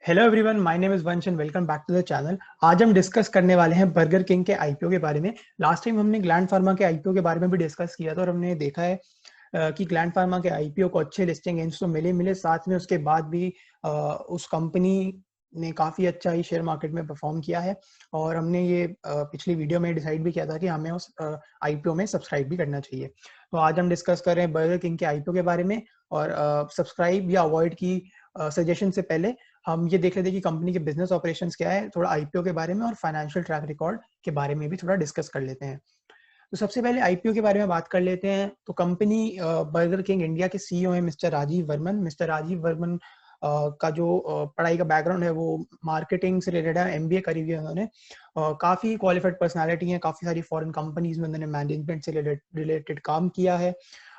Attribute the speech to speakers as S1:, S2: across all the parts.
S1: Hello everyone, my name is Vansh and welcome back to the channel. आज हम discuss करने वाले हैं बर्गर किंग के आईपीओ के बारे में। लास्ट टाइम हमने ग्लैंड फार्मा के आईपीओ के बारे में भी डिस्कस किया था और हमने देखा है कि ग्लैंड फार्मा के आईपीओ को अच्छे लिस्टिंग गेन्स तो मिले साथ में उसके बाद भी उस कंपनी ने काफी अच्छा ही शेयर मार्केट में परफॉर्म किया है। और हमने ये पिछली वीडियो में डिसाइड भी किया था कि हमें उस आईपीओ में सब्सक्राइब भी करना चाहिए। तो आज हम डिस्कस कर रहे हैं बर्गर किंग के आईपीओ के बारे में। और सब्सक्राइब या अवॉइड की सजेशन से पहले हम ये देख लेते हैं कि कंपनी के बिजनेस ऑपरेशंस क्या है, थोड़ा आईपीओ के बारे में और फाइनेंशियल ट्रैक रिकॉर्ड के बारे में भी थोड़ा डिस्कस कर लेते हैं। तो सबसे पहले आईपीओ के बारे में बात कर लेते हैं। तो कंपनी बर्गर किंग इंडिया के सीईओ है मिस्टर राजीव वर्मन। मिस्टर राजीव वर्मन का जो पढ़ाई का बैकग्राउंड है वो मार्केटिंग से रिलेटेड है, एमबीए करी हुई है उन्होंने। काफी क्वालिफाइड पर्सनालिटी है, काफी सारी फॉरेन कंपनीज में उन्होंने मैनेजमेंट से रिलेटेड काम किया है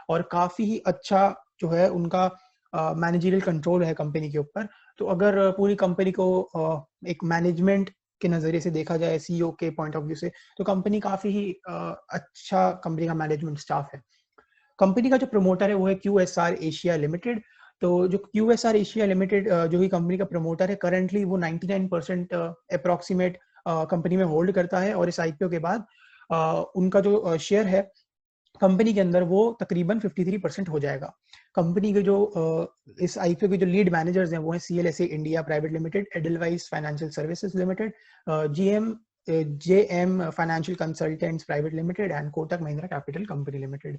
S1: और काफी ही अच्छा जो है उनका मैनेजरियल कंट्रोल है कंपनी के ऊपर। तो अगर पूरी कंपनी को एक मैनेजमेंट के नजरिए से देखा जाए, सीईओ के पॉइंट ऑफ व्यू से, तो कंपनी काफी ही अच्छा कंपनी का मैनेजमेंट स्टाफ है। कंपनी का जो प्रमोटर है वो है क्यूएसआर एशिया लिमिटेड। तो जो क्यूएसआर एशिया लिमिटेड जो ही कंपनी का प्रमोटर है, करंटली वो 99% अप्रोक्सीमेट कंपनी में होल्ड करता है। और इस आईपीओ के बाद उनका जो शेयर है कंपनी के अंदर वो तकरीबन 53% हो जाएगा। कंपनी के जो इस आईपीओ के जो लीड मैनेजर्स हैं वो हैं CLSA India private limited, Edelweiss financial services limited, GM JM financial consultants private limited and Kotak Mahindra capital company limited.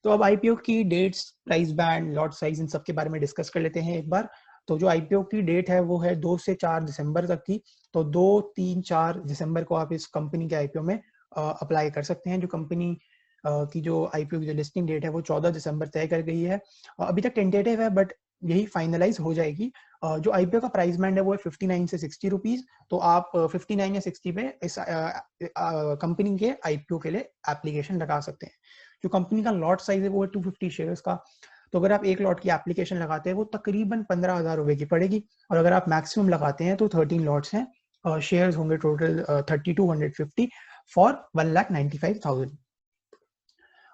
S1: तो अब आईपीओ की dates, price band, lot size, इन सब के बारे में डिस्कस कर लेते हैं एक बार। तो जो आईपीओ की डेट है वो है 2 से 4 दिसंबर तक की। तो 2, 3, 4 दिसंबर को आप इस कंपनी के आईपीओ में अप्लाई कर सकते हैं। जो कंपनी की जो आईपीओ की जो लिस्टिंग डेट है वो 14 दिसंबर तय कर गई है। अभी तक टेंटेटिव है बट यही फाइनलाइज हो जाएगी। जो आईपीओ का प्राइस बैंड है वो है 59 से 60 रुपीज। तो आप 59 या 60 पे इस कंपनी के आईपीओ के लिए एप्लीकेशन लगा सकते हैं। जो कंपनी का लॉट साइज है वो है 250 शेयर्स का। तो अगर आप एक लॉट की एप्लीकेशन लगाते हैं वो तकरीबन 15,000 रुपए की पड़ेगी। और अगर आप मैक्सिमम लगाते हैं तो 13 लॉट्स हैं, शेयर्स होंगे टोटल 3250 फॉर 1,95,000।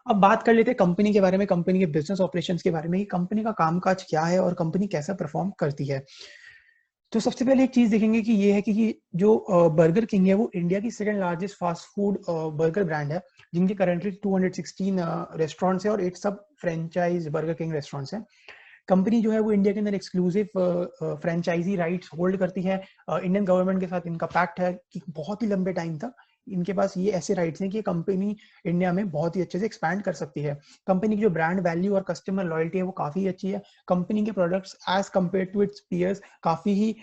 S1: अब बात कर लेते हैं कंपनी के बारे में, कंपनी के बिजनेस ऑपरेशंस के बारे में, कंपनी का कामकाज क्या है और कंपनी कैसा परफॉर्म करती है। तो सबसे पहले एक चीज देखेंगे कि ये है कि जो बर्गर किंग है वो इंडिया की second largest fast food burger brand है, जिनके करंटली 216 रेस्टोरेंट्स है और 8 सब फ्रेंचाइज बर्गर किंग रेस्टोरेंट्स हैं। कंपनी जो है वो इंडिया के अंदर एक्सक्लूसिव फ्रेंचाइजी राइट्स होल्ड करती है। इंडियन गवर्नमेंट के साथ इनका पैक्ट है कि बहुत ही लंबे टाइम तक इनके पास ये ऐसे राइट्स हैं कि कंपनी इंडिया में बहुत ही अच्छे से एक्सपैंड कर सकती है। कंपनी की जो ब्रांड वैल्यू और कस्टमर लॉयल्टी है वो काफी अच्छी है। कंपनी के products as compare to its peers काफी ही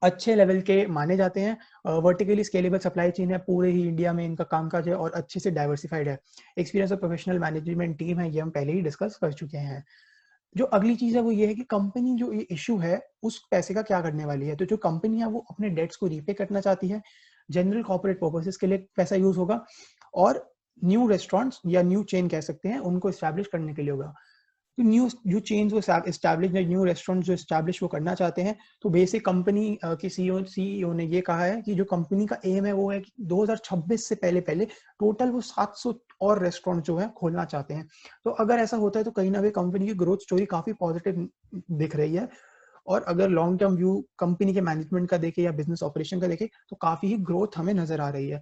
S1: अच्छे लेवल के माने जाते हैं। वर्टिकली स्केलेबल सप्लाई चेन है, पूरे ही इंडिया में इनका कामकाज है और अच्छे से डाइवर्सिफाइड है। एक्सपीरियंस और प्रोफेशनल मैनेजमेंट टीम है, ये हम पहले ही डिस्कस कर चुके हैं। जो अगली चीज है वो ये है कि कंपनी जो ये इशू है उस पैसे का क्या करने वाली है। तो जो कंपनी है वो अपने डेट्स को रीपे करना चाहती है, जनरल कॉर्पोरेट पर्पसेस के लिए पैसा यूज होगा और न्यू रेस्टोरेंट्स या न्यू चेन कह सकते हैं उनको एस्टैब्लिश करने के लिए होगा। तो न्यू जो चेन्स वो एस्टैब्लिश, न्यू रेस्टोरेंट जो एस्टैब्लिश वो करना चाहते हैं। तो बेसिक कंपनी के सीईओ ने ये कहा है कि जो कंपनी का एम है वो है कि 2026 से पहले पहले टोटल वो 700 और रेस्टोरेंट जो है खोलना चाहते हैं। तो अगर ऐसा होता है तो कहीं ना कहीं कंपनी की ग्रोथ स्टोरी काफी पॉजिटिव दिख रही है। और अगर लॉन्ग टर्म व्यू कंपनी के मैनेजमेंट का देखे या बिजनेस ऑपरेशन का देखे तो काफी ही ग्रोथ हमें नजर आ रही है।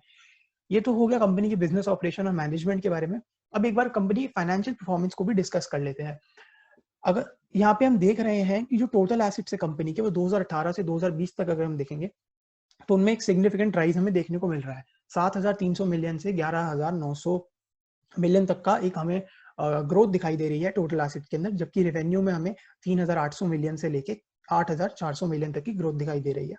S1: ये तो हो गया कंपनी की बिजनेस ऑपरेशन और मैनेजमेंट के बारे में। अब एक बार कंपनी की फाइनेंशियल परफॉर्मेंस को भी डिस्कस कर लेते हैं। अगर यहाँ पे हम देख रहे हैं कि जो टोटल एसेट्स है कंपनी के वो 2018 से 2020 तक अगर हम देखेंगे तो उनमें एक सिग्निफिकेंट राइज हमें देखने को मिल रहा है। 7,300 मिलियन से 11,900 मिलियन तक का एक हमें ग्रोथ दिखाई दे रही है टोटल एसेट के अंदर, जबकि रेवेन्यू में हमें 3,800 मिलियन से लेके 8,400 मिलियन तक की ग्रोथ दिखाई दे रही है।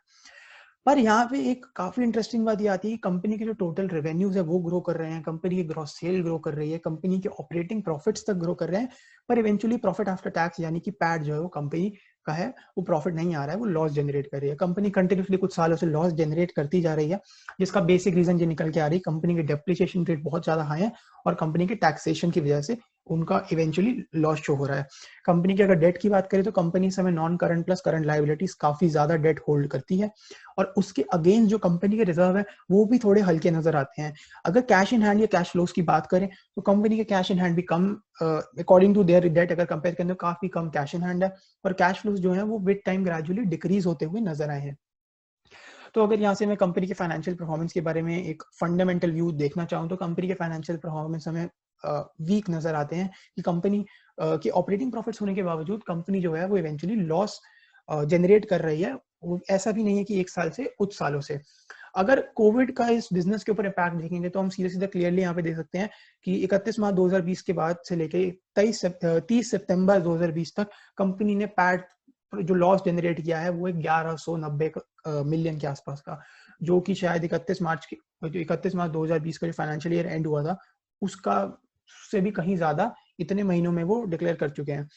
S1: पर यहाँ पे एक काफी इंटरेस्टिंग बात ये आती है कि कंपनी के जो टोटल रेवेन्यूज है वो ग्रो कर रहे हैं, कंपनी की ग्रॉस सेल ग्रो कर रही है, कंपनी के ऑपरेटिंग प्रॉफिट्स तक ग्रो कर रहे हैं। पर इवेंचुअली प्रॉफिट आफ्टर टैक्स यानी कि पैट जो है वो कंपनी का है वो प्रॉफिट नहीं आ रहा है, वो लॉस जनरेट कर रही है। कंपनी कंटिन्यूसली कुछ सालों से लॉस जनरेट करती जा रही है, जिसका बेसिक रीजन ये निकल के आ रही है कंपनी की डेप्रिसिएशन रेट बहुत ज्यादा हाई है और कंपनी के टैक्सेशन की वजह से उनका इवेंचुअली लॉस शो हो रहा है। कंपनी की अगर डेट की बात करें तो कंपनी इस समय non current plus current liabilities काफी ज्यादा डेट होल्ड करती है, और उसके अगेंस्ट जो कंपनी के रिजर्व है वो भी थोड़े हल्के नजर आते हैं। अगर कैश इन हैंड या कैश फ्लोज की बात करें तो कंपनी के कैश इन हैंड भी कम, अकॉर्डिंग टू देयर डेट अगर कंपेयर करें तो काफी कम कैश इन हैंड है, और कैश फ्लोज जो है वो विद टाइम ग्रेजुअली डिक्रीज होते हुए नजर आए हैं। तो अगर यहाँ से मैं कंपनी के फाइनेंशियल परफॉर्मेंस के बारे में एक फंडामेंटल व्यू देखना चाहूँ तो कंपनी के फाइनेंशियल परफॉर्मेंस हमें वीक नजर आते हैं, कि कंपनी के ऑपरेटिंग प्रॉफिट्स होने के बावजूद कंपनी जो है वो इवेंचुअली लॉस जनरेट कर रही है। वो ऐसा भी नहीं है कि एक साल से कुछ सालों से। अगर कोविड का इस बिजनेस के ऊपर इम्पैक्ट देखेंगे तो हम सीधे सीधे क्लियरली यहाँ पे देख सकते हैं कि 31 मार्च 2020 के बाद से लेके 30 सितंबर 2020 तक कंपनी ने पैट जो लॉस जनरेट किया है वो 1190 मिलियन के आसपास का, जो कि शायद 31 मार्च 2020 का जो फाइनेंशियल ईयर एंड हुआ था उसका से भी कहीं ज्यादा इतने महीनों में वो डिक्लेयर कर चुके हैं।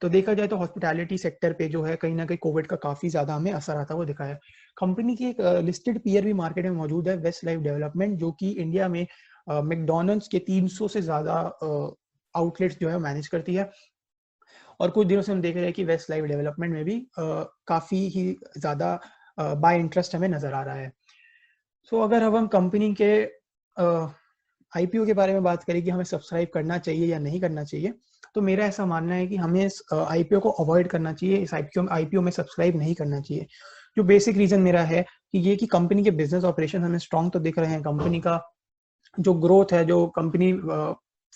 S1: तो देखा जाए तो हॉस्पिटैलिटी सेक्टर पे जो है कहीं ना कहीं कोविड का काफी ज्यादा हमें असर आता हुआ दिखा है। कंपनी की एक लिस्टेड पीयर भी मार्केट में मौजूद है, वेस्ट लाइफ डेवलपमेंट, जो कि इंडिया में मैकडोनल्ड्स के 300 से ज्यादा आउटलेट्स जो है मैनेज करती है। और कुछ दिनों से हम देख रहे हैं कि वेस्ट लाइफ डेवलपमेंट में भी काफी ही ज्यादा बाय इंटरेस्ट हमें नजर आ रहा है। सो अगर अब हम कंपनी के आईपीओ के बारे में बात करें कि हमें सब्सक्राइब करना चाहिए या नहीं करना चाहिए, तो मेरा ऐसा मानना है कि हमें इस आईपीओ को अवॉइड करना चाहिए, इस आईपीओ में सब्सक्राइब नहीं करना चाहिए। जो बेसिक रीजन मेरा है कि ये कि कंपनी के बिजनेस ऑपरेशन हमें स्ट्रॉन्ग तो दिख रहे हैं, कंपनी का जो ग्रोथ है, जो कंपनी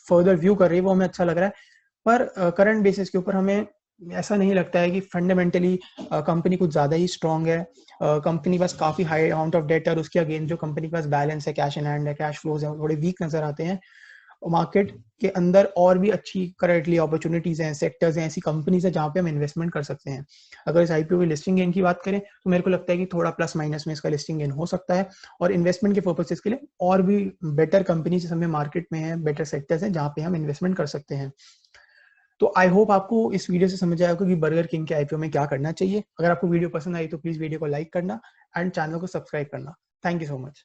S1: फर्दर व्यू कर रही है वो हमें अच्छा लग रहा है, पर करंट बेसिस के ऊपर हमें ऐसा नहीं लगता है कि फंडामेंटली कंपनी कुछ ज्यादा ही स्ट्रांग है। कंपनी पास काफी हाई अमाउंट ऑफ डेट है, और उसके अगेंस्ट जो कंपनी के पास बैलेंस है, कैश इन हैंड है, कैश फ्लोज है, थोड़े वीक नजर आते हैं। मार्केट के अंदर और भी अच्छी करेंटली अपॉर्चुनिटीज हैं, सेक्टर्स हैं, ऐसी कंपनीज है जहाँ पे हम इन्वेस्टमेंट कर सकते हैं। अगर इस आईपीओ की लिस्टिंग गेन की बात करें तो मेरे को लगता है कि थोड़ा प्लस माइनस में इसका लिस्टिंग गेन हो सकता है, और इन्वेस्टमेंट के पर्पसेस के लिए और भी बेटर कंपनीज हमें मार्केट में है, बेटर सेक्टर्स हैं जहाँ पे हम इन्वेस्टमेंट कर सकते हैं। तो आई होप आपको इस वीडियो से समझ आया होगा कि बर्गर किंग के आईपीओ में क्या करना चाहिए। अगर आपको वीडियो पसंद आई तो प्लीज वीडियो को लाइक करना एंड चैनल को सब्सक्राइब करना। Thank you so much.